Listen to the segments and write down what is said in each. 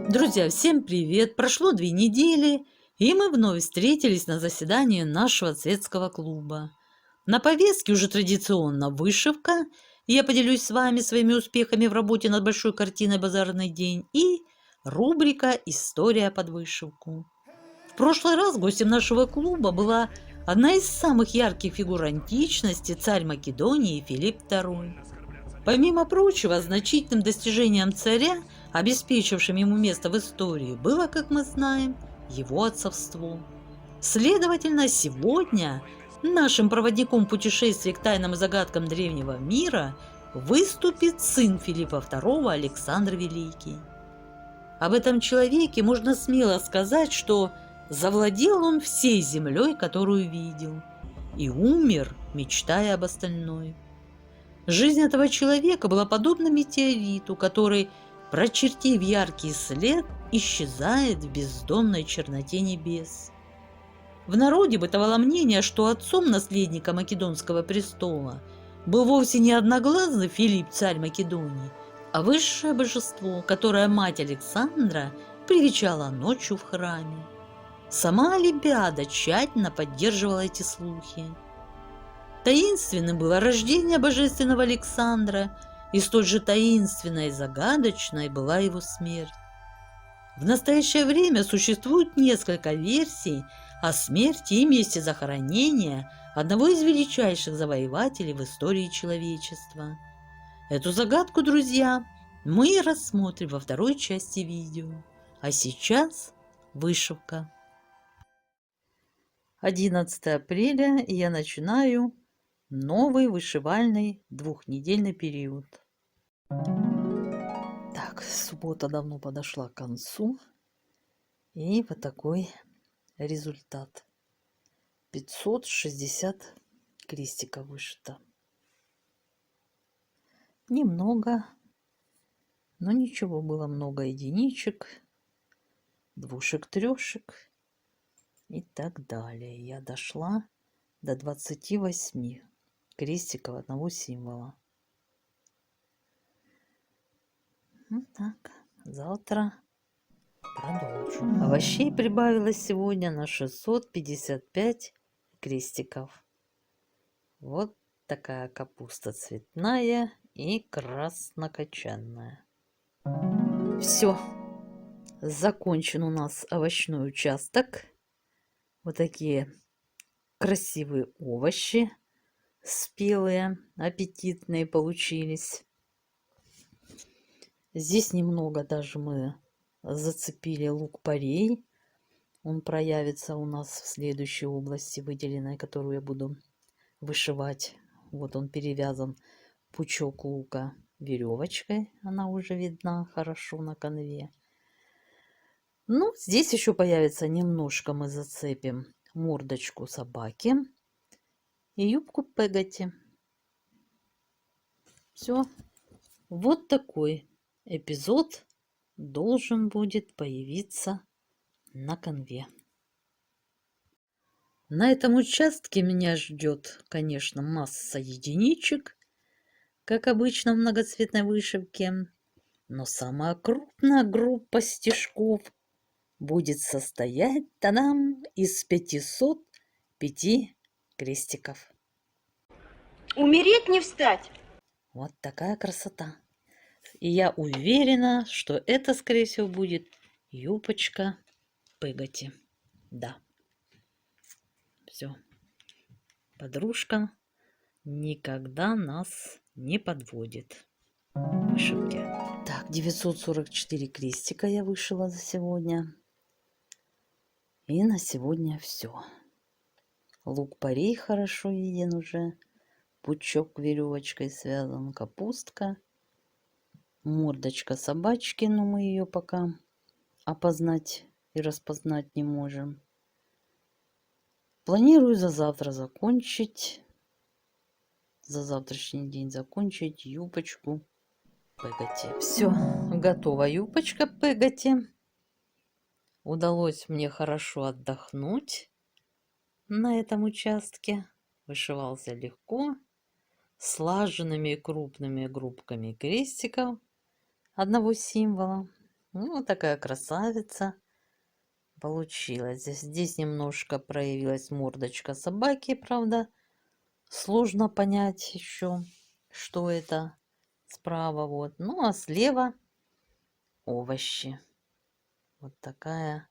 Друзья, всем привет! Прошло 2 недели, и мы вновь встретились на заседании нашего светского клуба. На повестке уже традиционно вышивка, и я поделюсь с вами своими успехами в работе над большой картиной «Базарный день» и рубрика «История под вышивку». В прошлый раз гостем нашего клуба была одна из самых ярких фигур античности, царь Македонии Филипп II. Помимо прочего, значительным достижением царя, обеспечившим ему место в истории, было, как мы знаем, его отцовство. Следовательно, сегодня нашим проводником путешествий к тайнам и загадкам древнего мира выступит сын Филиппа II Александр Великий. Об этом человеке можно смело сказать, что завладел он всей землей, которую видел, и умер, мечтая об остальной. Жизнь этого человека была подобна метеориту, который, прочертив яркий след, исчезает в бездонной черноте небес. В народе бытовало мнение, что отцом наследника Македонского престола был вовсе не одноглазый Филипп, царь Македонии, а высшее божество, которое мать Александра привечала ночью в храме. Сама Олимпиада тщательно поддерживала эти слухи. Таинственным было рождение божественного Александра, и столь же таинственной и загадочной была его смерть. В настоящее время существует несколько версий о смерти и месте захоронения одного из величайших завоевателей в истории человечества. Эту загадку, друзья, мы рассмотрим во второй части видео. А сейчас вышивка. 11 апреля, и я начинаю новый вышивальный 2-недельный период. Так, суббота давно подошла к концу. И вот такой результат. 560 крестиков вышито. Немного, но ничего, было много единичек, двушек, трешек и так далее. Я дошла до 28 крестиков одного символа. Вот так. Завтра продолжу. Овощей прибавилось сегодня на 655 крестиков. Вот такая капуста цветная и краснокочанная. Все. Закончен у нас овощной участок. Вот такие красивые овощи, спелые, аппетитные получились. Здесь немного даже мы зацепили лук-порей. Он проявится у нас в следующей области выделенной, которую я буду вышивать. Вот он перевязан, пучок лука, веревочкой. Она уже видна хорошо на конве. Ну, здесь еще появится немножко, мы зацепим мордочку собаки и юбку Пегати. Все. Вот такой эпизод должен будет появиться на конве. На этом участке меня ждет, конечно, масса единичек, как обычно в многоцветной вышивке, но самая крупная группа стежков будет состоять тадам, из 505 крестиков. Умереть не встать. Вот такая красота. И я уверена, что это, скорее всего, будет юбочка Пегати. Да. Все. Подружка никогда нас не подводит в вышивке. Так, 944 крестика я вышила за сегодня. И на сегодня все. Лук-порей хорошо виден уже. Пучок веревочкой связан, капустка. Мордочка собачки, но мы ее пока опознать и распознать не можем. Планирую за завтра закончить, за завтрашний день закончить юбочку Пегати. Все, готова юбочка Пегати. Удалось мне хорошо отдохнуть на этом участке. Вышивался легко, слаженными крупными группками крестиков одного символа. Ну, вот такая красавица получилась. Здесь немножко проявилась мордочка собаки, правда. Сложно понять еще, что это справа. Вот. Ну, а слева овощи. Вот такая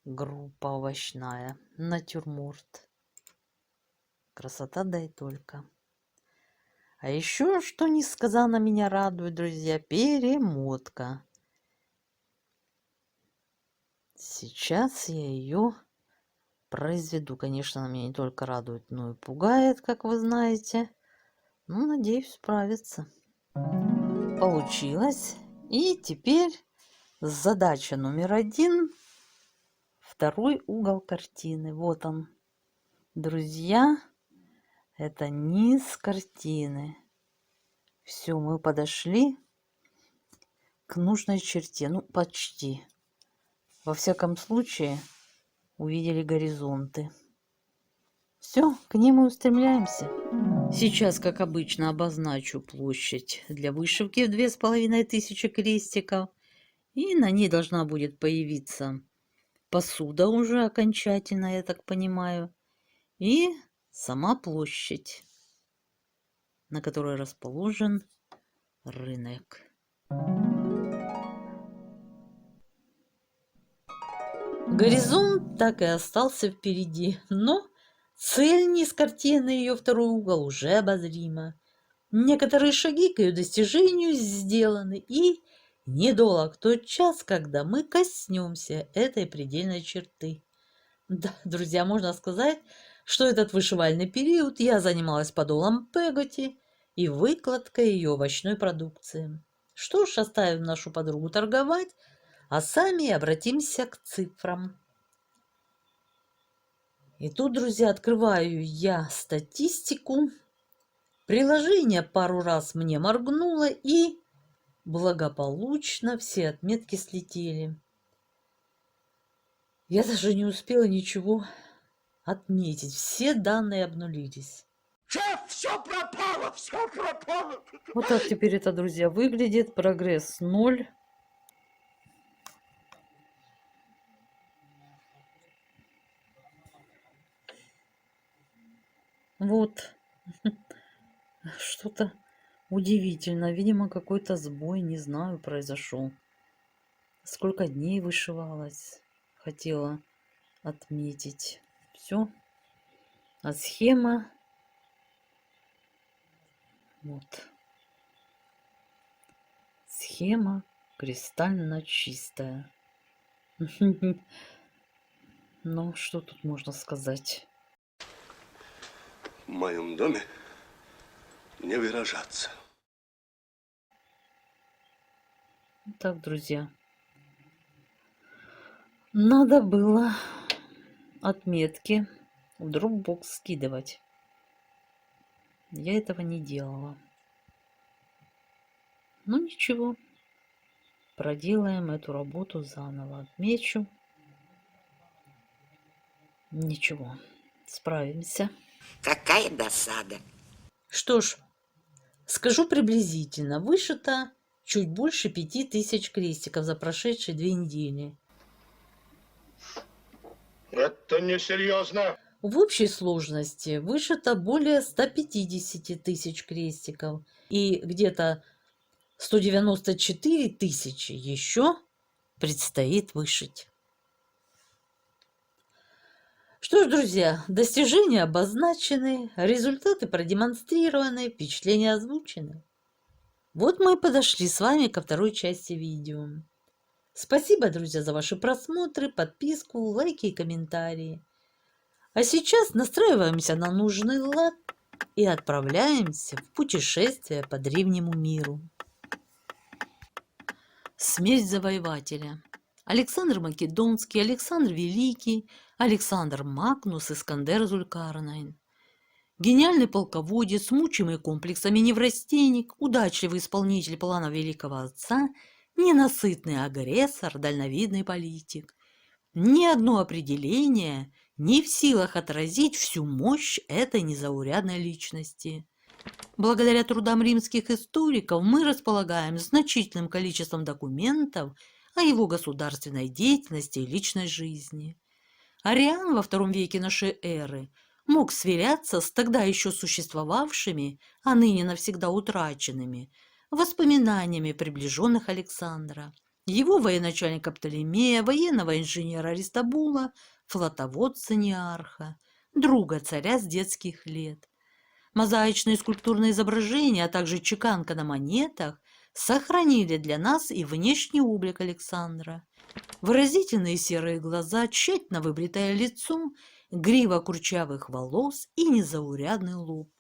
группа овощная. Натюрморт. Красота, да и только. А еще, что несказанно меня радует, друзья, перемотка. Сейчас я ее произведу. Конечно, она меня не только радует, но и пугает, как вы знаете. Ну, надеюсь, справится. Получилось. И теперь задача номер 1. Второй угол картины. Вот он. Друзья, это низ картины. Все, мы подошли к нужной черте. Ну, почти. Во всяком случае, увидели горизонты. Все, к ним мы устремляемся. Сейчас, как обычно, обозначу площадь для вышивки в 2500 крестиков. И на ней должна будет появиться посуда уже окончательно, я так понимаю. И сама площадь, на которой расположен рынок. Горизонт так и остался впереди, но цель низ картины, ее второй угол, уже обозрима. Некоторые шаги к ее достижению сделаны, и недолг тот час, когда мы коснемся этой предельной черты. Да, друзья, можно сказать, что этот вышивальный период я занималась подолом Пеготи и выкладкой ее овощной продукции. Что ж, оставим нашу подругу торговать, а сами обратимся к цифрам. И тут, друзья, открываю я статистику. Приложение пару раз мне моргнуло, и благополучно все отметки слетели. Я даже не успела ничего отметить. Все данные обнулились. Шеф, все пропало, все пропало. Вот так теперь это, друзья, выглядит. Прогресс 0. Вот. Что-то удивительно. Видимо, какой-то сбой, не знаю, произошел. Сколько дней вышивалась. Хотела отметить. Все. А схема. Вот. Схема кристально чистая. Ну, что тут можно сказать? В моем доме не выражаться. Так, друзья. Надо было отметки в Dropbox скидывать. Я этого не делала. Ну ничего. Проделаем эту работу заново. Отмечу. Ничего. Справимся. Какая досада. Что ж, скажу приблизительно. Вышито чуть больше 5000 крестиков за прошедшие 2 недели. Это несерьезно. В общей сложности вышито более 150 тысяч крестиков. И где-то 194 тысячи еще предстоит вышить. Что ж, друзья, достижения обозначены, результаты продемонстрированы, впечатления озвучены. Вот мы и подошли с вами ко второй части видео. Спасибо, друзья, за ваши просмотры, подписку, лайки и комментарии. А сейчас настраиваемся на нужный лад и отправляемся в путешествие по древнему миру. Смерть завоевателя. Александр Македонский, Александр Великий, Александр Магнус, Искандер Зулькарнайн. Гениальный полководец, мучимый комплексами неврастенник, удачливый исполнитель планов великого отца, ненасытный агрессор, дальновидный политик. Ни одно определение не в силах отразить всю мощь этой незаурядной личности. Благодаря трудам римских историков мы располагаем значительным количеством документов о его государственной деятельности и личной жизни. Ариан во II веке нашей эры мог сверяться с тогда еще существовавшими, а ныне навсегда утраченными, воспоминаниями приближенных Александра, его военачальника Птолемея, военного инженера Аристобула, флотоводца Неарха, друга царя с детских лет. Мозаичные скульптурные изображения, а также чеканка на монетах сохранили для нас и внешний облик Александра. Выразительные серые глаза, тщательно выбритое лицо, грива курчавых волос и незаурядный лоб.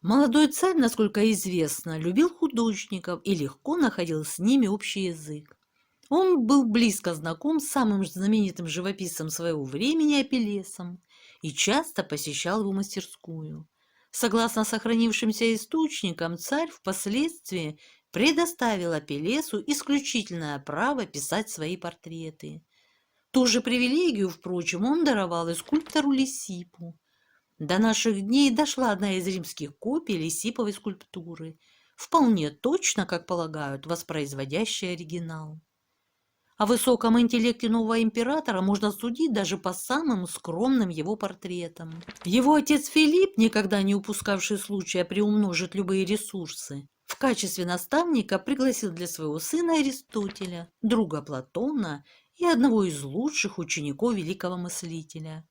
Молодой царь, насколько известно, любил художников и легко находил с ними общий язык. Он был близко знаком с самым знаменитым живописцем своего времени Апеллесом и часто посещал его мастерскую. Согласно сохранившимся источникам, царь впоследствии предоставил Апеллесу исключительное право писать свои портреты. Ту же привилегию, впрочем, он даровал и скульптору Лисиппу. До наших дней дошла одна из римских копий Лисипповой скульптуры, вполне точно, как полагают, воспроизводящая оригинал. О высоком интеллекте нового императора можно судить даже по самым скромным его портретам. Его отец Филипп, никогда не упускавший случая приумножить любые ресурсы, в качестве наставника пригласил для своего сына Аристотеля, друга Платона и одного из лучших учеников великого мыслителя.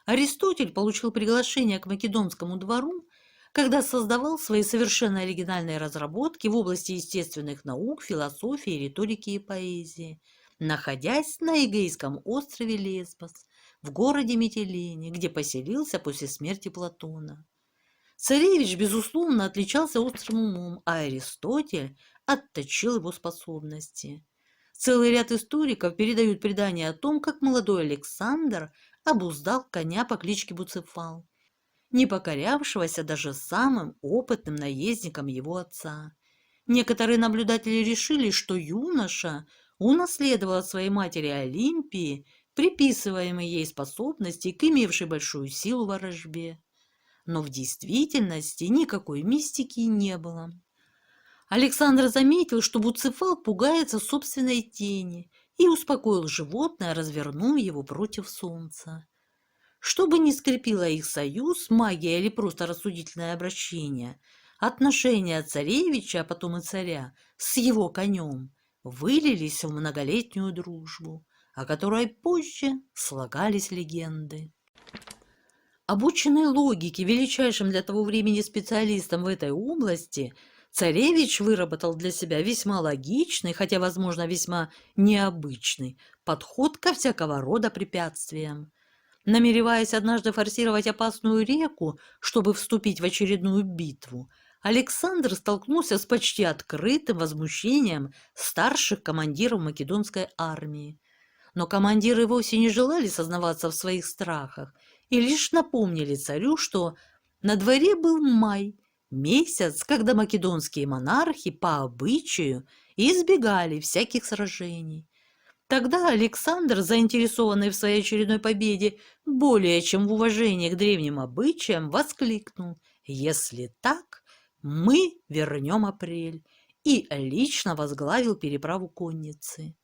Аристотель получил приглашение к Македонскому двору, когда создавал свои совершенно оригинальные разработки в области естественных наук, философии, риторики и поэзии, находясь на Эгейском острове Лесбос, в городе Митилене, где поселился после смерти Платона. Царевич, безусловно, отличался острым умом, а Аристотель отточил его способности. Целый ряд историков передают предания о том, как молодой Александр обуздал коня по кличке Буцефал, не покорявшегося даже самым опытным наездникам его отца. Некоторые наблюдатели решили, что юноша унаследовал от своей матери Олимпии приписываемые ей способности к имевшей большую силу ворожбе. Но в действительности никакой мистики не было. Александр заметил, что Буцефал пугается собственной тени, и успокоил животное, развернув его против солнца. Чтобы не скрепило их союз, магия или просто рассудительное обращение, отношения царевича, а потом и царя, с его конем вылились в многолетнюю дружбу, о которой позже слагались легенды. Обученный логике, величайшим для того времени специалистом в этой области, царевич выработал для себя весьма логичный, хотя, возможно, весьма необычный подход ко всякого рода препятствиям. Намереваясь однажды форсировать опасную реку, чтобы вступить в очередную битву, Александр столкнулся с почти открытым возмущением старших командиров македонской армии. Но командиры вовсе не желали сознаваться в своих страхах и лишь напомнили царю, что на дворе был май, месяц, когда македонские монархи по обычаю избегали всяких сражений. Тогда Александр, заинтересованный в своей очередной победе более чем в уважении к древним обычаям, воскликнул: «Если так, мы вернем апрель», и лично возглавил переправу конницы.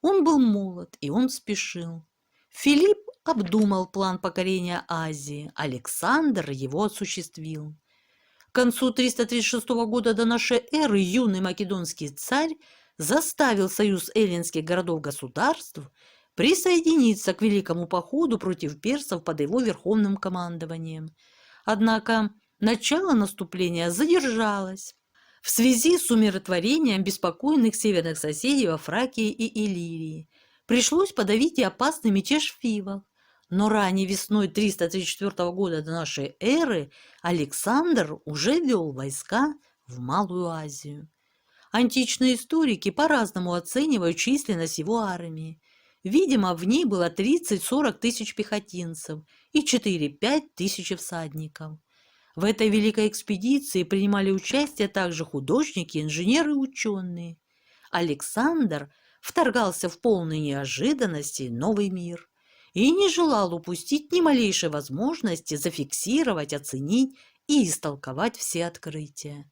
Он был молод, и он спешил. Филипп обдумал план покорения Азии, Александр его осуществил. К концу 336 года до нашей эры юный македонский царь заставил союз эллинских городов-государств присоединиться к великому походу против персов под его верховным командованием. Однако начало наступления задержалось в связи с умиротворением беспокойных северных соседей во Фракии и Иллирии. Пришлось подавить и опасный мятеж фивов. Но ранней весной 334 года до нашей эры Александр уже вел войска в Малую Азию. Античные историки по-разному оценивают численность его армии. Видимо, в ней было 30-40 тысяч пехотинцев и 4-5 тысяч всадников. В этой великой экспедиции принимали участие также художники, инженеры и ученые. Александр вторгался в полной неожиданности новый мир и не желал упустить ни малейшей возможности зафиксировать, оценить и истолковать все открытия.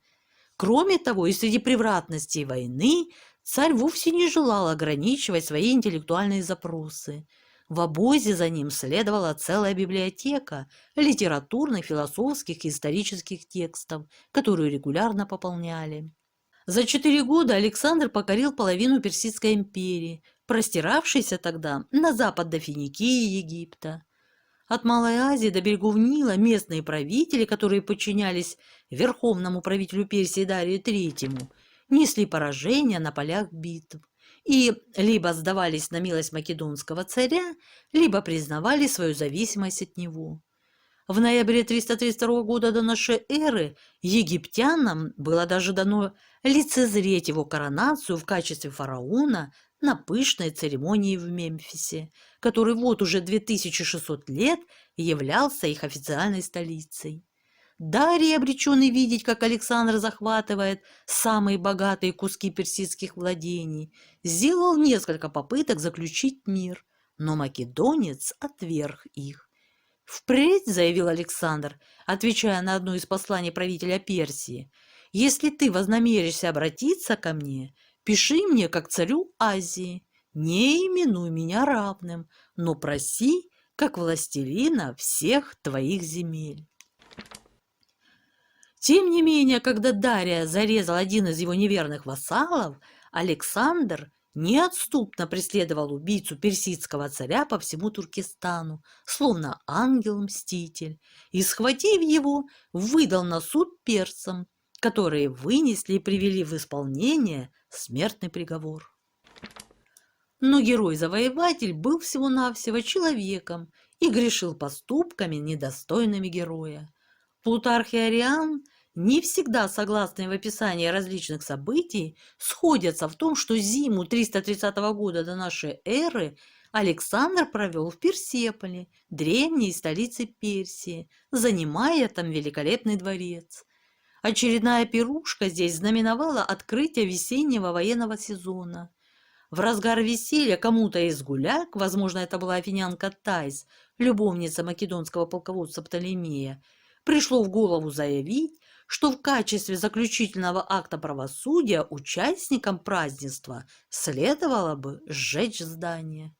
Кроме того, и среди превратностей войны царь вовсе не желал ограничивать свои интеллектуальные запросы. В обозе за ним следовала целая библиотека литературных, философских и исторических текстов, которую регулярно пополняли. За 4 года Александр покорил половину Персидской империи, простиравшейся тогда на запад до Финикии и Египта. От Малой Азии до берегов Нила местные правители, которые подчинялись верховному правителю Персии Дарию III, несли поражения на полях битв и либо сдавались на милость македонского царя, либо признавали свою зависимость от него. В ноябре 332 года до нашей эры египтянам было даже дано лицезреть его коронацию в качестве фараона на пышной церемонии в Мемфисе, который вот уже 2600 лет являлся их официальной столицей. Дарий, обреченный видеть, как Александр захватывает самые богатые куски персидских владений, сделал несколько попыток заключить мир, но македонец отверг их. «Впредь, — заявил Александр, отвечая на одно из посланий правителя Персии, — если ты вознамеришься обратиться ко мне, пиши мне, как царю Азии, не именуй меня равным, но проси, как властелина всех твоих земель». Тем не менее, когда Дария зарезал один из его неверных вассалов, Александр неотступно преследовал убийцу персидского царя по всему Туркестану, словно ангел-мститель, и, схватив его, выдал на суд персам, которые вынесли и привели в исполнение смертный приговор. Но герой-завоеватель был всего-навсего человеком и грешил поступками, недостойными героя. Плутарх и Ариан, не всегда согласные в описании различных событий, сходятся в том, что зиму 330 года до нашей эры Александр провел в Персеполе, древней столице Персии, занимая там великолепный дворец. Очередная пирушка здесь знаменовала открытие весеннего военного сезона. В разгар веселья кому-то из гуляк, возможно, это была афинянка Тайс, любовница македонского полководца Птолемея, пришло в голову заявить, что в качестве заключительного акта правосудия участникам празднества следовало бы сжечь здание.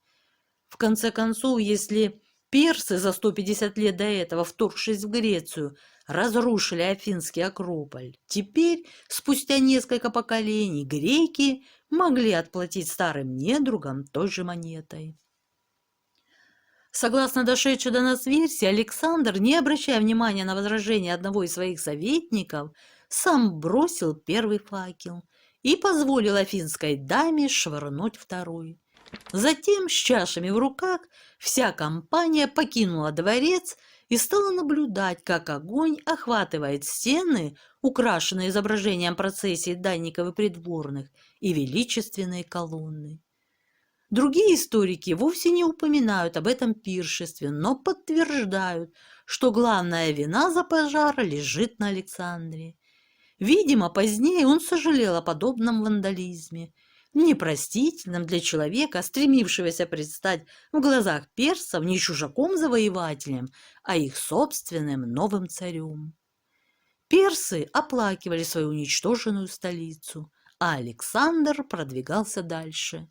В конце концов, если персы за 150 лет до этого, вторгшись в Грецию, разрушили Афинский Акрополь, теперь, спустя несколько поколений, греки могли отплатить старым недругам той же монетой. Согласно дошедшей до нас версии, Александр, не обращая внимания на возражения одного из своих советников, сам бросил первый факел и позволил афинской даме швырнуть второй. Затем, с чашами в руках, вся компания покинула дворец и стала наблюдать, как огонь охватывает стены, украшенные изображением процессии данников и придворных, и величественные колонны. Другие историки вовсе не упоминают об этом пиршестве, но подтверждают, что главная вина за пожар лежит на Александре. Видимо, позднее он сожалел о подобном вандализме, непростительном для человека, стремившегося предстать в глазах персов не чужаком-завоевателем, а их собственным новым царем. Персы оплакивали свою уничтоженную столицу, а Александр продвигался дальше.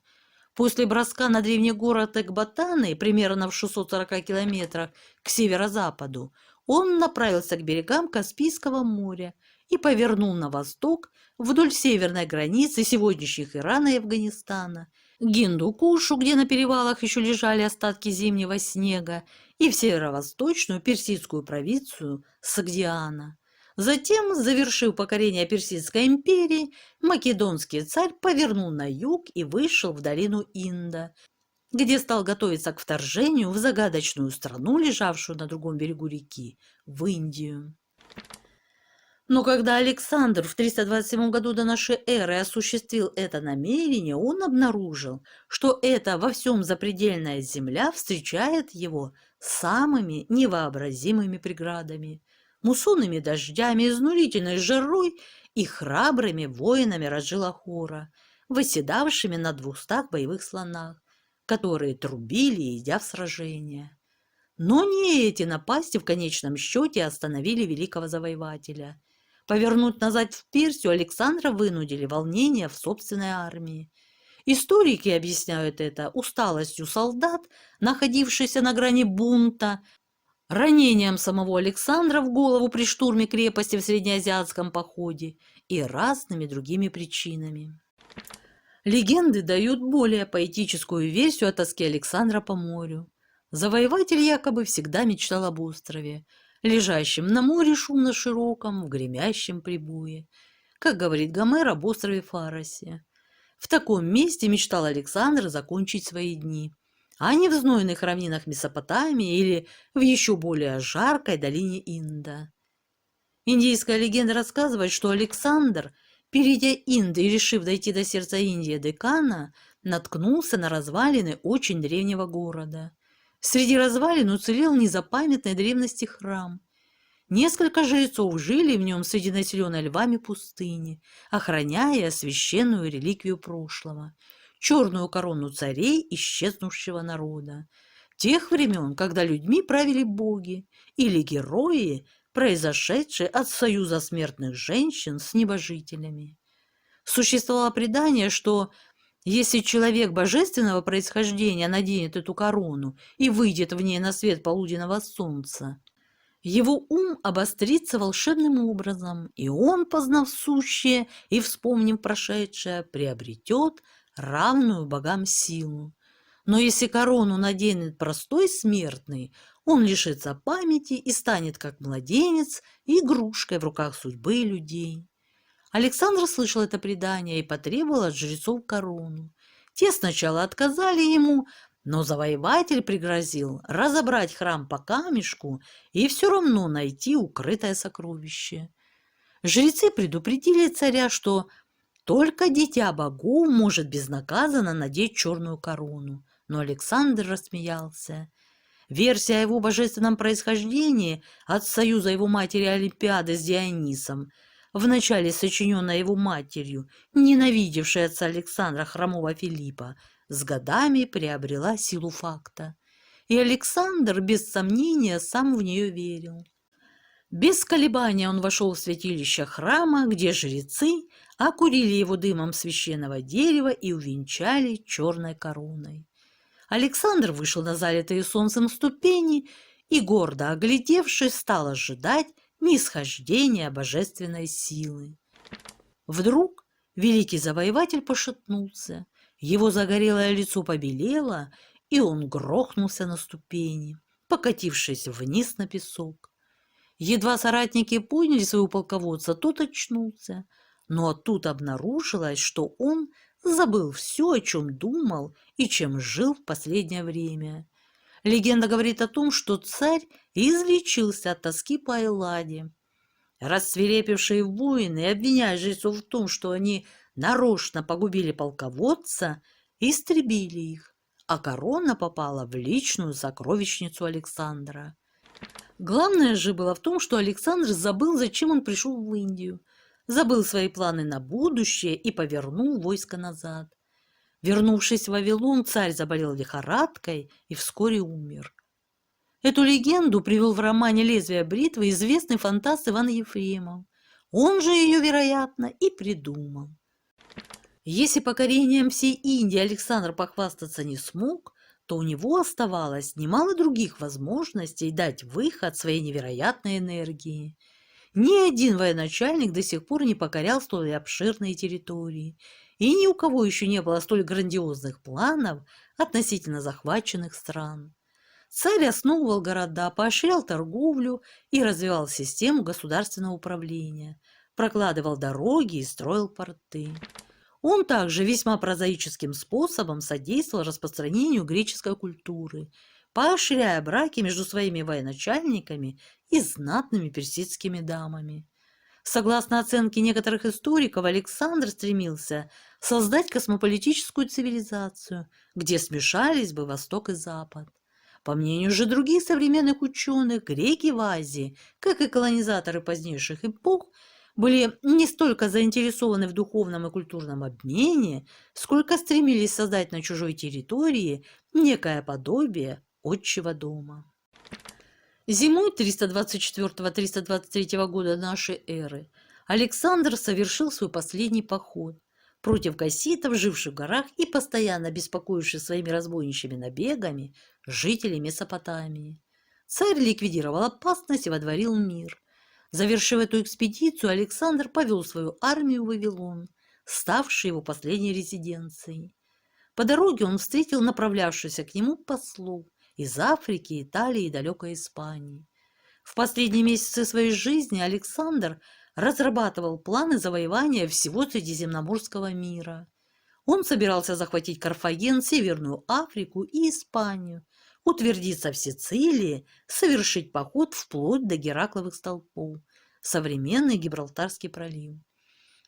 После броска на древний город Экбатаны, примерно в 640 километрах к северо-западу, он направился к берегам Каспийского моря и повернул на восток вдоль северной границы сегодняшних Ирана и Афганистана, к Гиндукушу, где на перевалах еще лежали остатки зимнего снега, и в северо-восточную персидскую провинцию Согдиана. Затем, завершив покорение Персидской империи, македонский царь повернул на юг и вышел в долину Инда, где стал готовиться к вторжению в загадочную страну, лежавшую на другом берегу реки, в Индию. Но когда Александр в 327 году до нашей эры осуществил это намерение, он обнаружил, что эта во всем запредельная земля встречает его самыми невообразимыми преградами, муссонными дождями, изнурительной жарой и храбрыми воинами Раджилахора, восседавшими на 200 боевых слонах, которые трубили, идя в сражение. Но не эти напасти в конечном счете остановили великого завоевателя. Повернуть назад в Персию Александра вынудили волнения в собственной армии. Историки объясняют это усталостью солдат, находившихся на грани бунта, ранением самого Александра в голову при штурме крепости в среднеазиатском походе и разными другими причинами. Легенды дают более поэтическую версию о тоске Александра по морю. Завоеватель якобы всегда мечтал об острове, лежащем на море шумно широком, в гремящем прибое, как говорит Гомер об острове Фаросе. В таком месте мечтал Александр закончить свои дни, а не в знойных равнинах Месопотамии или в еще более жаркой долине Инда. Индийская легенда рассказывает, что Александр, перейдя Инд и решив дойти до сердца Индии Декана, наткнулся на развалины очень древнего города. Среди развалин уцелел незапамятной древности храм. Несколько жрецов жили в нем среди населенной львами пустыни, охраняя священную реликвию прошлого – черную корону царей исчезнувшего народа, тех времен, когда людьми правили боги или герои, произошедшие от союза смертных женщин с небожителями. Существовало предание, что если человек божественного происхождения наденет эту корону и выйдет в ней на свет полуденного солнца, его ум обострится волшебным образом, и он, познав сущее и вспомнив прошедшее, приобретет равную богам силу. Но если корону наденет простой смертный, он лишится памяти и станет, как младенец, игрушкой в руках судьбы и людей. Александр слышал это предание и потребовал от жрецов корону. Те сначала отказали ему, но завоеватель пригрозил разобрать храм по камешку и все равно найти укрытое сокровище. Жрецы предупредили царя, что только дитя богов может безнаказанно надеть черную корону, но Александр рассмеялся. Версия о его божественном происхождении от союза его матери Олимпиады с Дионисом, вначале сочиненная его матерью, ненавидевшей отца Александра хромого Филиппа, с годами приобрела силу факта. И Александр, без сомнения, сам в нее верил. Без колебания он вошел в святилище храма, где жрецы окурили его дымом священного дерева и увенчали черной короной. Александр вышел на залитые солнцем ступени и, гордо оглядевшись, стал ожидать нисхождения божественной силы. Вдруг великий завоеватель пошатнулся, его загорелое лицо побелело, и он грохнулся на ступени, покатившись вниз на песок. Едва соратники поняли своего полководца, тот очнулся, но тут обнаружилось, что он забыл все, о чем думал и чем жил в последнее время. Легенда говорит о том, что царь излечился от тоски по Элладе. Рассвирепевшие воины, обвиняя жрецов в том, что они нарочно погубили полководца, истребили их, а корона попала в личную сокровищницу Александра. Главное же было в том, что Александр забыл, зачем он пришел в Индию, забыл свои планы на будущее и повернул войско назад. Вернувшись в Вавилон, царь заболел лихорадкой и вскоре умер. Эту легенду привел в романе «Лезвие бритвы» известный фантаст Иван Ефремов. Он же ее, вероятно, и придумал. Если покорением всей Индии Александр похвастаться не смог, то у него оставалось немало других возможностей дать выход своей невероятной энергии. Ни один военачальник до сих пор не покорял столь обширные территории, и ни у кого еще не было столь грандиозных планов относительно захваченных стран. Царь основывал города, поощрял торговлю и развивал систему государственного управления, прокладывал дороги и строил порты. Он также весьма прозаическим способом содействовал распространению греческой культуры, поощряя браки между своими военачальниками и знатными персидскими дамами. Согласно оценке некоторых историков, Александр стремился создать космополитическую цивилизацию, где смешались бы Восток и Запад. По мнению же других современных ученых, греки в Азии, как и колонизаторы позднейших эпох, были не столько заинтересованы в духовном и культурном обмене, сколько стремились создать на чужой территории некое подобие отчего дома. Зимой 324-323 года нашей эры Александр совершил свой последний поход против гаситов, живших в горах и постоянно беспокоивших своими разбойничьими набегами жителей Месопотамии. Царь ликвидировал опасность и водворил мир. Завершив эту экспедицию, Александр повел свою армию в Вавилон, ставший его последней резиденцией. По дороге он встретил направлявшихся к нему послов из Африки, Италии и далекой Испании. В последние месяцы своей жизни Александр разрабатывал планы завоевания всего Средиземноморского мира. Он собирался захватить Карфаген, Северную Африку и Испанию, утвердиться в Сицилии, совершить поход вплоть до Геракловых столпов, современный Гибралтарский пролив.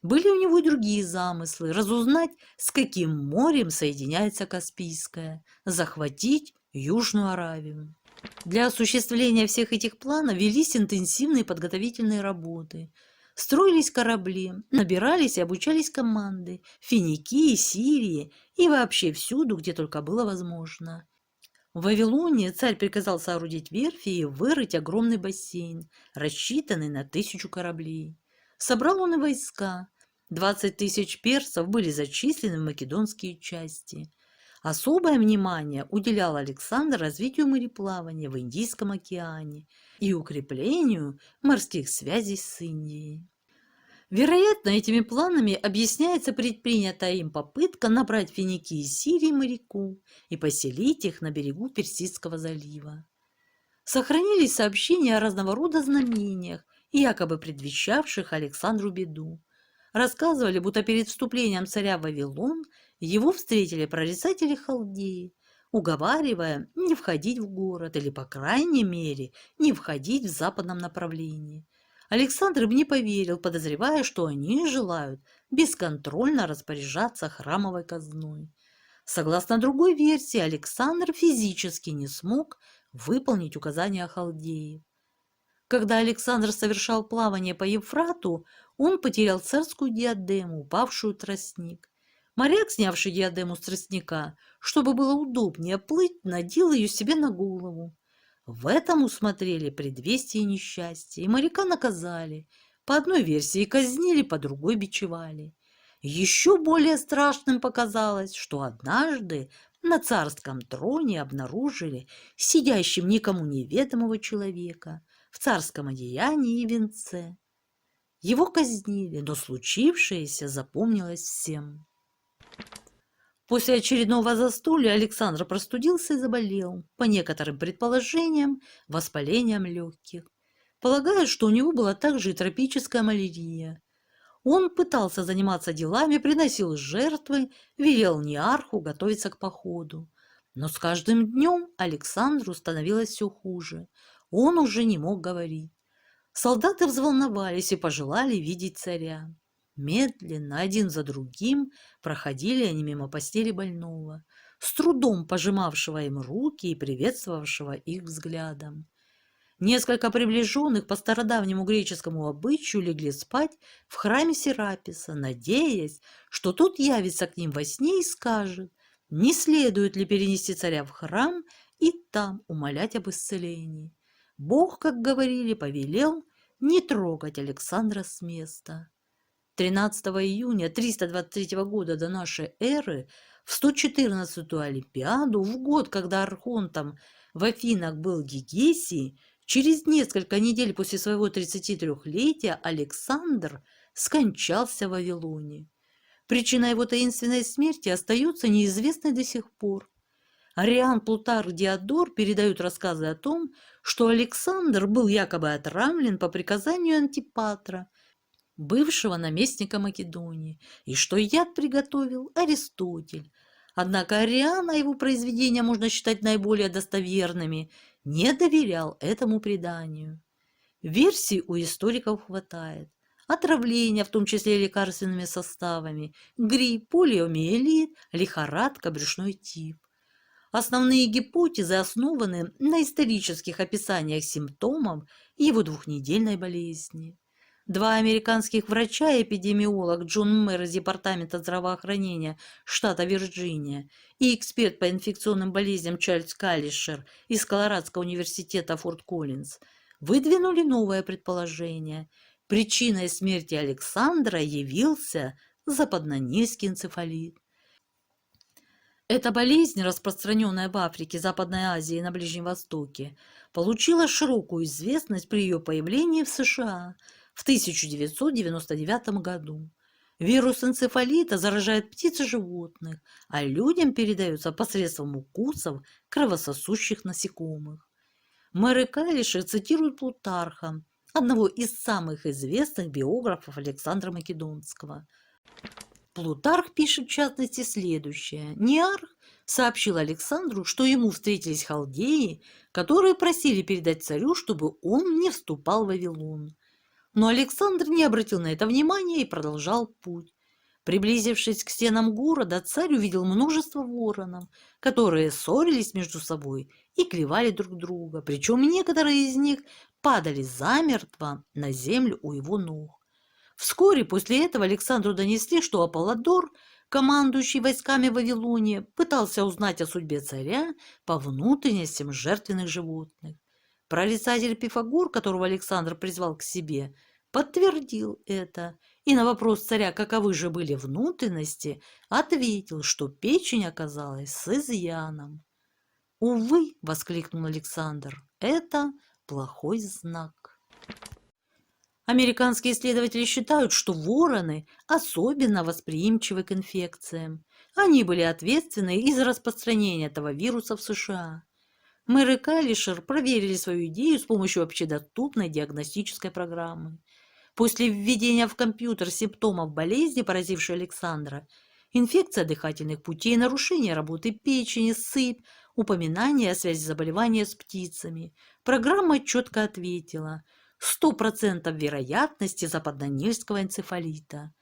Были у него и другие замыслы – разузнать, с каким морем соединяется Каспийское, захватить Южную Аравию. Для осуществления всех этих планов велись интенсивные подготовительные работы. Строились корабли, набирались и обучались команды в Финикии, Сирии и вообще всюду, где только было возможно. В Вавилоне царь приказал соорудить верфи и вырыть огромный бассейн, рассчитанный на 1000 кораблей. Собрал он и войска. 20 тысяч персов были зачислены в македонские части. Особое внимание уделял Александр развитию мореплавания в Индийском океане и укреплению морских связей с Индией. Вероятно, этими планами объясняется предпринятая им попытка набрать в Финикии и Сирии моряков и поселить их на берегу Персидского залива. Сохранились сообщения о разного рода знамениях, якобы предвещавших Александру беду. Рассказывали, будто перед вступлением царя в Вавилон его встретили прорицатели Халдеи, уговаривая не входить в город или, по крайней мере, не входить в западном направлении. Александр им не поверил, подозревая, что они желают бесконтрольно распоряжаться храмовой казной. Согласно другой версии, Александр физически не смог выполнить указания халдеев. Когда Александр совершал плавание по Евфрату, он потерял царскую диадему, упавшую в тростник. Моряк, снявший диадему с тростника, чтобы было удобнее плыть, надел ее себе на голову. В этом усмотрели предвестие несчастья, и моряка наказали. По одной версии казнили, по другой бичевали. Еще более страшным показалось, что однажды на царском троне обнаружили сидящим никому неведомого человека в царском одеянии и венце. Его казнили, но случившееся запомнилось всем. После очередного застолья Александр простудился и заболел, по некоторым предположениям, воспалением легких. Полагают, что у него была также и тропическая малярия. Он пытался заниматься делами, приносил жертвы, велел Неарху готовиться к походу. Но с каждым днем Александру становилось все хуже. Он уже не мог говорить. Солдаты взволновались и пожелали видеть царя. Медленно, один за другим, проходили они мимо постели больного, с трудом пожимавшего им руки и приветствовавшего их взглядом. Несколько приближенных по стародавнему греческому обычаю легли спать в храме Сераписа, надеясь, что тот явится к ним во сне и скажет, не следует ли перенести царя в храм и там умолять об исцелении. Бог, как говорили, повелел не трогать Александра с места. 13 июня 323 года до нашей эры в 114-ю Олимпиаду, в год, когда архонтом в Афинах был Гегесий, через несколько недель после своего 33-летия Александр скончался в Вавилоне. Причина его таинственной смерти остается неизвестной до сих пор. Ариан, Плутарх, Диодор передают рассказы о том, что Александр был якобы отравлен по приказанию Антипатра, бывшего наместника Македонии, и что яд приготовил Аристотель. Однако Ариан, а его произведения можно считать наиболее достоверными, не доверял этому преданию. Версий у историков хватает. Отравления, в том числе лекарственными составами, грипп, полиомиелит, лихорадка, брюшной тиф. Основные гипотезы основаны на исторических описаниях симптомов его двухнедельной болезни. Два американских врача и эпидемиолог Джон Мэр из Департамента здравоохранения штата Вирджиния и эксперт по инфекционным болезням Чарльз Каллишер из Колорадского университета Форт Коллинз выдвинули новое предположение. Причиной смерти Александра явился западнонильский энцефалит. Эта болезнь, распространенная в Африке, Западной Азии и на Ближнем Востоке, получила широкую известность при ее появлении в США в 1999 году. Вирус энцефалита заражает птиц и животных, а людям передается посредством укусов кровососущих насекомых. Мэр Каллишер цитирует Плутарха, одного из самых известных биографов Александра Македонского. Плутарх пишет в частности следующее. Неарх сообщил Александру, что ему встретились халдеи, которые просили передать царю, чтобы он не вступал в Вавилон. Но Александр не обратил на это внимания и продолжал путь. Приблизившись к стенам города, царь увидел множество воронов, которые ссорились между собой и клевали друг друга, причем некоторые из них падали замертво на землю у его ног. Вскоре после этого Александру донесли, что Аполлодор, командующий войсками в Вавилоне, пытался узнать о судьбе царя по внутренностям жертвенных животных. Прорицатель Пифагор, которого Александр призвал к себе, подтвердил это, и на вопрос царя, каковы же были внутренности, ответил, что печень оказалась с изъяном. «Увы!» — воскликнул Александр. «Это плохой знак». Американские исследователи считают, что вороны особенно восприимчивы к инфекциям. Они были ответственны и за распространение этого вируса в США. Мэр и Каллишер проверили свою идею с помощью общедоступной диагностической программы. После введения в компьютер симптомов болезни, поразившей Александра, инфекция дыхательных путей, нарушение работы печени, сыпь, упоминание о связи заболевания с птицами, программа четко ответила – 100% вероятности западнонильского энцефалита.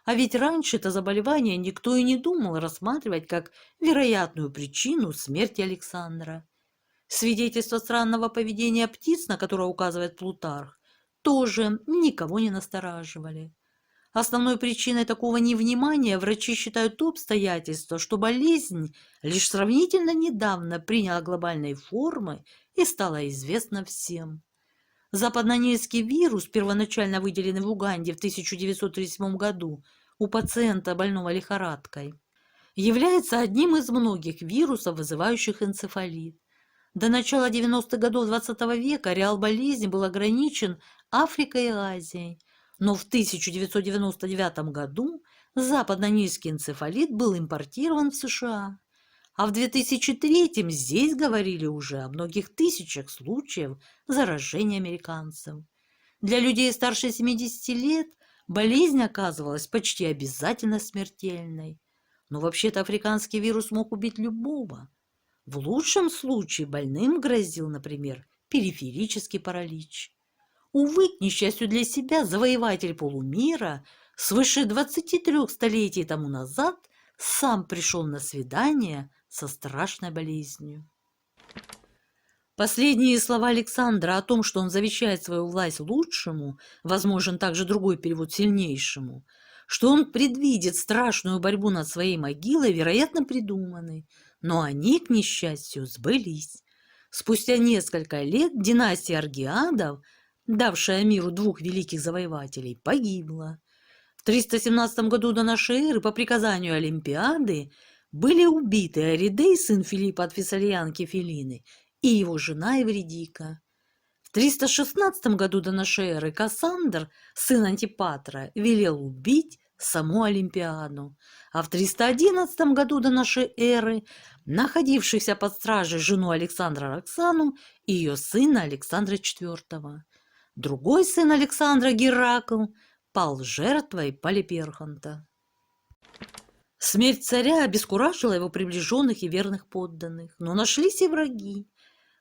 А ведь раньше это заболевание никто и не думал рассматривать как вероятную причину смерти Александра. Свидетельства странного поведения птиц, на которое указывает Плутарх, тоже никого не настораживали. Основной причиной такого невнимания врачи считают то обстоятельство, что болезнь лишь сравнительно недавно приняла глобальной формы и стала известна всем. Западнонильский вирус, первоначально выделенный в Уганде в 1937 году у пациента, больного лихорадкой, является одним из многих вирусов, вызывающих энцефалит. До начала 90-х годов XX века ареал болезни был ограничен Африкой и Азией, но в 1999 году западнонильский энцефалит был импортирован в США. А в 2003-м здесь говорили уже о многих тысячах случаев заражения американцев. Для людей старше 70 лет болезнь оказывалась почти обязательно смертельной. Но вообще-то африканский вирус мог убить любого. В лучшем случае больным грозил, например, периферический паралич. Увы, к несчастью для себя, завоеватель полумира свыше 23 столетий тому назад сам пришел на свидание со страшной болезнью. Последние слова Александра о том, что он завещает свою власть лучшему, возможен также другой перевод сильнейшему, что он предвидит страшную борьбу над своей могилой, вероятно, придуманы, но они, к несчастью, сбылись. Спустя несколько лет династия Аргиадов, давшая миру двух великих завоевателей, погибла. В 317 году до нашей эры по приказанию Олимпиады были убиты Аридей, сын Филиппа от Фессалиянки Филины, и его жена Эвридика. В 316 году до нашей эры Кассандр, сын Антипатра, велел убить саму Олимпиаду, а в 311 году до нашей эры находившихся под стражей жену Александра Роксану и ее сына Александра IV. Другой сын Александра, Геракл, пал жертвой Полиперхонта. Смерть царя обескуражила его приближенных и верных подданных, но нашлись и враги,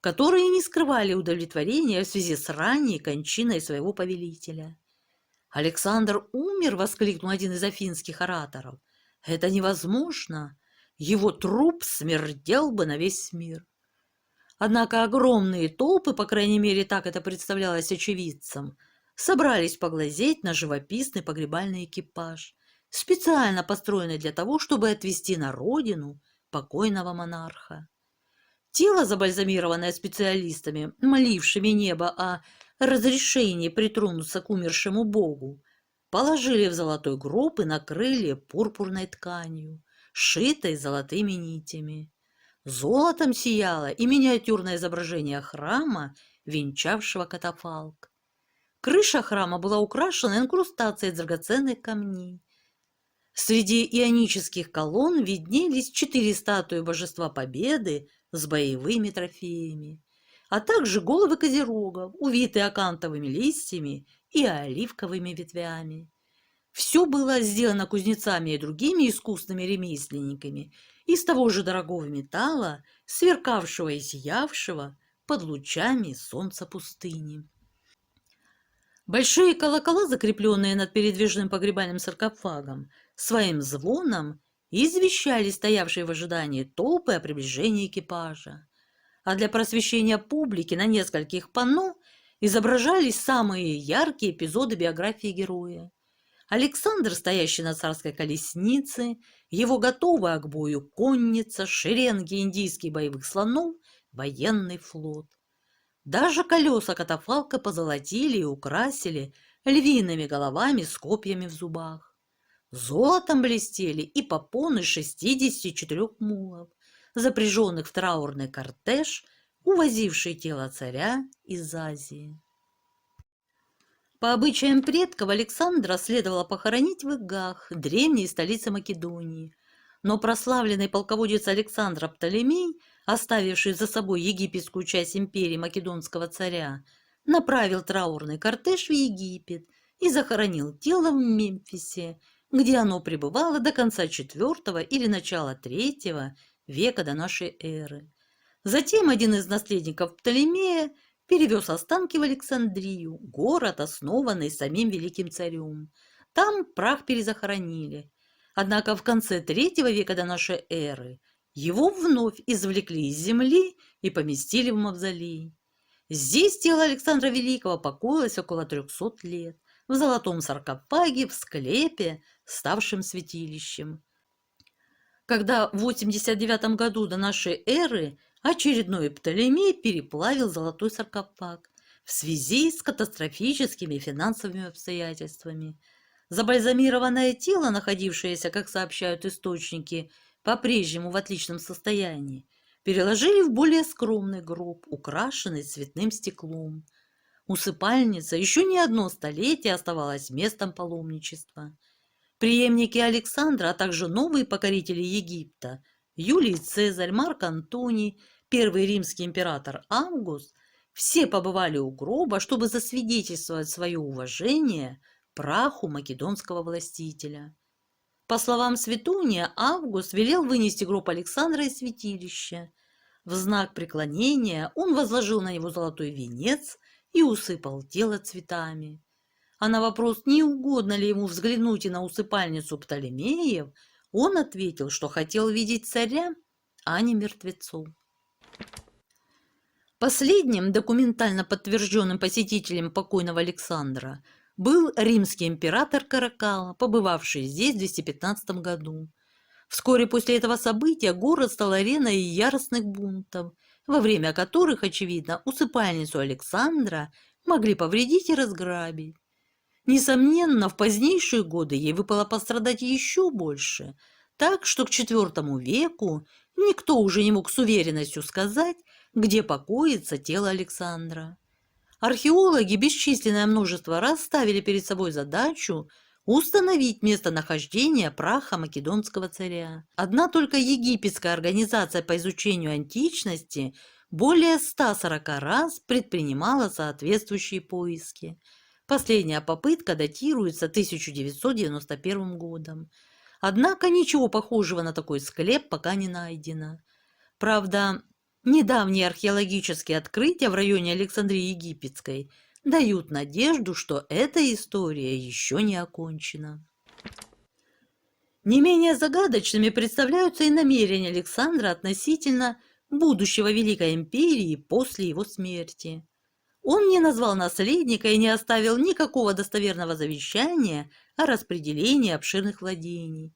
которые не скрывали удовлетворения в связи с ранней кончиной своего повелителя. «Александр умер!» — воскликнул один из афинских ораторов. «Это невозможно! Его труп смердел бы на весь мир!» Однако огромные толпы, по крайней мере, так это представлялось очевидцам, собрались поглазеть на живописный погребальный экипаж, специально построенный для того, чтобы отвезти на родину покойного монарха. Тело, забальзамированное специалистами, молившими небо о разрешении притронуться к умершему богу, положили в золотой гроб и накрыли пурпурной тканью, сшитой золотыми нитями. Золотом сияло и миниатюрное изображение храма, венчавшего катафалк. Крыша храма была украшена инкрустацией драгоценных камней. Среди ионических колонн виднелись 4 статуи Божества Победы с боевыми трофеями, а также головы козерогов, увитые акантовыми листьями и оливковыми ветвями. Все было сделано кузнецами и другими искусными ремесленниками из того же дорогого металла, сверкавшего и сиявшего под лучами солнца пустыни. Большие колокола, закрепленные над передвижным погребальным саркофагом, своим звоном извещали стоявшие в ожидании толпы о приближении экипажа. А для просвещения публики на нескольких панно изображались самые яркие эпизоды биографии героя. Александр, стоящий на царской колеснице, его готовая к бою конница, шеренги индийских боевых слонов, военный флот. Даже колеса катафалка позолотили и украсили львиными головами с копьями в зубах. Золотом блестели и попоны 64 мулов, запряженных в траурный кортеж, увозивший тело царя из Азии. По обычаям предков Александра следовало похоронить в Игах, древней столице Македонии. Но прославленный полководец Александр Птолемей, оставивший за собой египетскую часть империи македонского царя, направил траурный кортеж в Египет и захоронил тело в Мемфисе, где оно пребывало до конца IV или начала III века до нашей эры. Затем один из наследников Птолемея перевез останки в Александрию, город, основанный самим великим царем. Там прах перезахоронили. Однако в конце III века до нашей эры его вновь извлекли из земли и поместили в мавзолей. Здесь тело Александра Великого покоилось около 300 лет, в золотом саркофаге, в склепе, ставшем святилищем. Когда в 89 году до нашей эры очередной Птолемей переплавил золотой саркофаг в связи с катастрофическими финансовыми обстоятельствами. Забальзамированное тело, находившееся, как сообщают источники, по-прежнему в отличном состоянии, переложили в более скромный гроб, украшенный цветным стеклом. Усыпальница еще не одно столетие оставалась местом паломничества. Преемники Александра, а также новые покорители Египта, Юлий Цезарь, Марк Антоний, первый римский император Август, все побывали у гроба, чтобы засвидетельствовать свое уважение праху македонского властителя. По словам Светония, Август велел вынести гроб Александра из святилища. В знак преклонения он возложил на него золотой венец и усыпал тело цветами. А на вопрос, не угодно ли ему взглянуть и на усыпальницу Птолемеев, он ответил, что хотел видеть царя, а не мертвецов. Последним документально подтвержденным посетителем покойного Александра был римский император Каракalla, побывавший здесь в 215 году. Вскоре после этого события город стал ареной яростных бунтов, во время которых, очевидно, усыпальницу Александра могли повредить и разграбить. Несомненно, в позднейшие годы ей выпало пострадать еще больше, так что к IV веку никто уже не мог с уверенностью сказать, где покоится тело Александра. Археологи бесчисленное множество раз ставили перед собой задачу установить местонахождение праха македонского царя. Одна только египетская организация по изучению античности более 140 раз предпринимала соответствующие поиски. Последняя попытка датируется 1991 годом. Однако ничего похожего на такой склеп пока не найдено. Правда, недавние археологические открытия в районе Александрии Египетской дают надежду, что эта история еще не окончена. Не менее загадочными представляются и намерения Александра относительно будущего Великой империи после его смерти. Он не назвал наследника и не оставил никакого достоверного завещания о распределении обширных владений.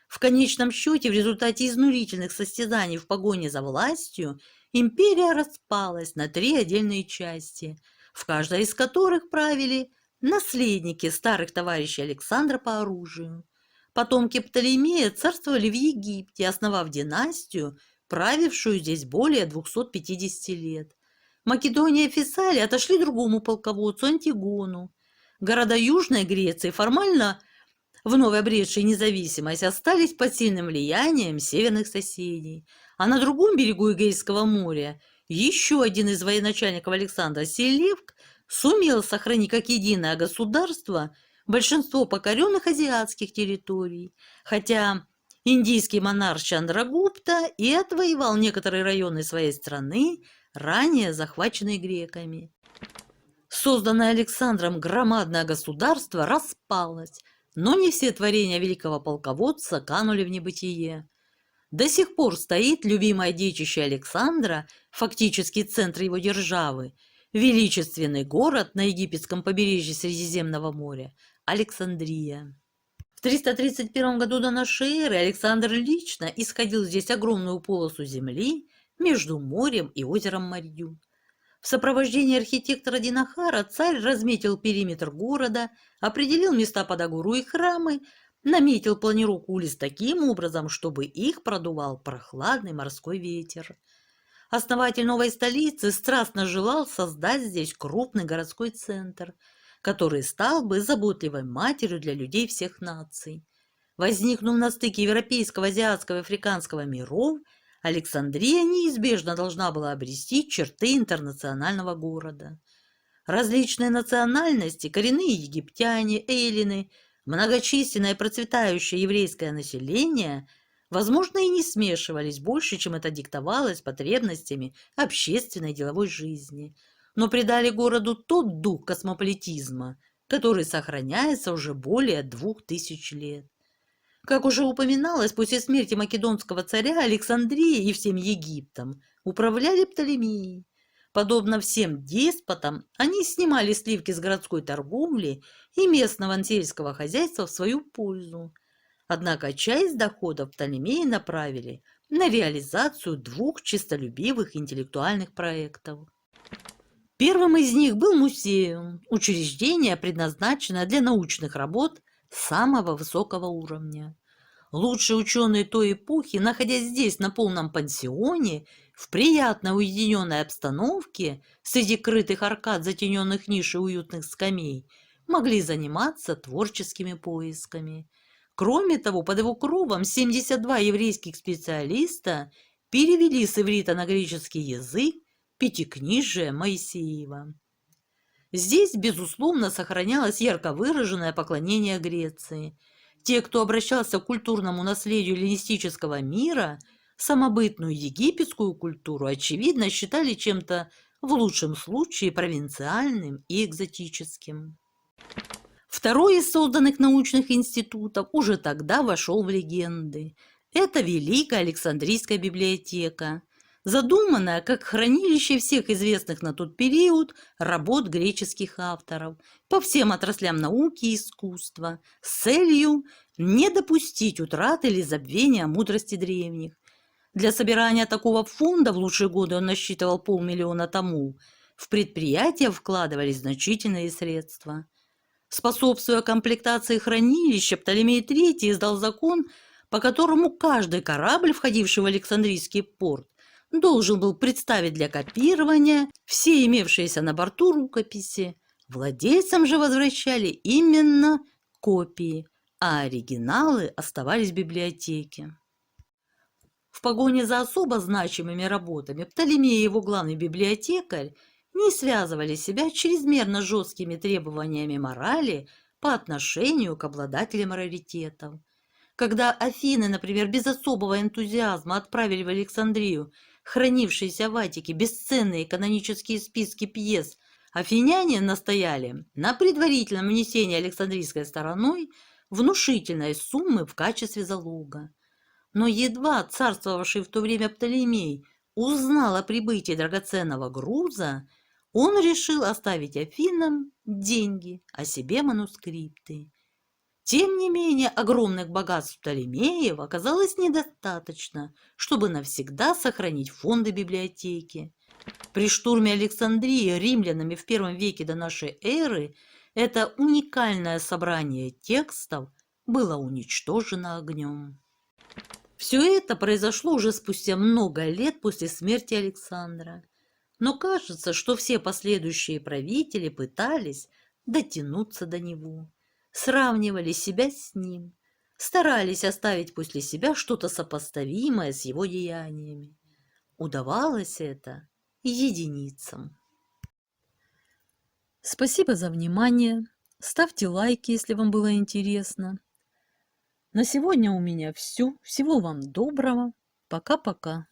В конечном счете, в результате изнурительных состязаний в погоне за властью, империя распалась на 3 отдельные части, в каждой из которых правили наследники старых товарищей Александра по оружию. Потомки Птолемея царствовали в Египте, основав династию, правившую здесь более 250 лет. Македония и Фессалия отошли другому полководцу Антигону. Города Южной Греции, формально вновь обретшие независимость, остались под сильным влиянием северных соседей. А на другом берегу Эгейского моря еще один из военачальников Александра, Селевк, сумел сохранить как единое государство большинство покоренных азиатских территорий, хотя индийский монарх Чандрагупта и отвоевал некоторые районы своей страны, ранее захваченные греками. Созданное Александром громадное государство распалось, но не все творения великого полководца канули в небытие. До сих пор стоит любимое детище Александра, фактически центр его державы, величественный город на египетском побережье Средиземного моря – Александрия. В 331 году до нашей эры Александр лично исходил здесь огромную полосу земли между морем и озером Марью. В сопровождении архитектора Динахара царь разметил периметр города, определил места под агуру и храмы, наметил планировку улиц таким образом, чтобы их продувал прохладный морской ветер. Основатель новой столицы страстно желал создать здесь крупный городской центр, который стал бы заботливой матерью для людей всех наций. Возникнув на стыке европейского, азиатского и африканского миров, Александрия неизбежно должна была обрести черты интернационального города. Различные национальности, коренные египтяне, эллины, многочисленное процветающее еврейское население, возможно, и не смешивались больше, чем это диктовалось потребностями общественной и деловой жизни, но придали городу тот дух космополитизма, который сохраняется уже более 2000 лет. Как уже упоминалось, после смерти македонского царя Александрией и всем Египтом управляли Птолемеи. Подобно всем деспотам, они снимали сливки с городской торговли и местного сельского хозяйства в свою пользу. Однако часть доходов Птолемеи направили на реализацию 2 честолюбивых интеллектуальных проектов. Первым из них был музеум, учреждение, предназначенное для научных работ самого высокого уровня. Лучшие ученые той эпохи, находясь здесь на полном пансионе, в приятно уединенной обстановке, среди крытых аркад, затененных ниш и уютных скамей, могли заниматься творческими поисками. Кроме того, под его кровом 72 еврейских специалиста перевели с иврита на греческий язык Пятикнижие Моисеева. Здесь, безусловно, сохранялось ярко выраженное поклонение Греции. Те, кто обращался к культурному наследию эллинистического мира, самобытную египетскую культуру, очевидно, считали чем-то, в лучшем случае, провинциальным и экзотическим. Второй из созданных научных институтов уже тогда вошел в легенды. Это Великая Александрийская библиотека, задуманная как хранилище всех известных на тот период работ греческих авторов по всем отраслям науки и искусства с целью не допустить утраты или забвения мудрости древних. Для собирания такого фонда в лучшие годы он насчитывал 500 000 томов. В предприятие вкладывались значительные средства. Способствуя комплектации хранилища, Птолемей III издал закон, по которому каждый корабль, входивший в Александрийский порт, должен был представить для копирования все имевшиеся на борту рукописи. Владельцам же возвращали именно копии, а оригиналы оставались в библиотеке. В погоне за особо значимыми работами Птолемей и его главный библиотекарь не связывали себя чрезмерно жесткими требованиями морали по отношению к обладателям раритетов. Когда Афины, например, без особого энтузиазма отправили в Александрию хранившиеся в Аттике бесценные канонические списки пьес, афиняне настояли на предварительном внесении Александрийской стороной внушительной суммы в качестве залога. Но едва царствовавший в то время Птолемей узнал о прибытии драгоценного груза, Он решил оставить Афинам деньги, а себе манускрипты. Тем не менее, огромных богатств Птолемеев оказалось недостаточно, чтобы навсегда сохранить фонды библиотеки. При штурме Александрии римлянами в первом веке до нашей эры это уникальное собрание текстов было уничтожено огнем. Все это произошло уже спустя много лет после смерти Александра. Но кажется, что все последующие правители пытались дотянуться до него, сравнивали себя с ним, старались оставить после себя что-то сопоставимое с его деяниями. Удавалось это единицам. Спасибо за внимание. Ставьте лайки, если вам было интересно. На сегодня у меня все. Всего вам доброго. Пока-пока.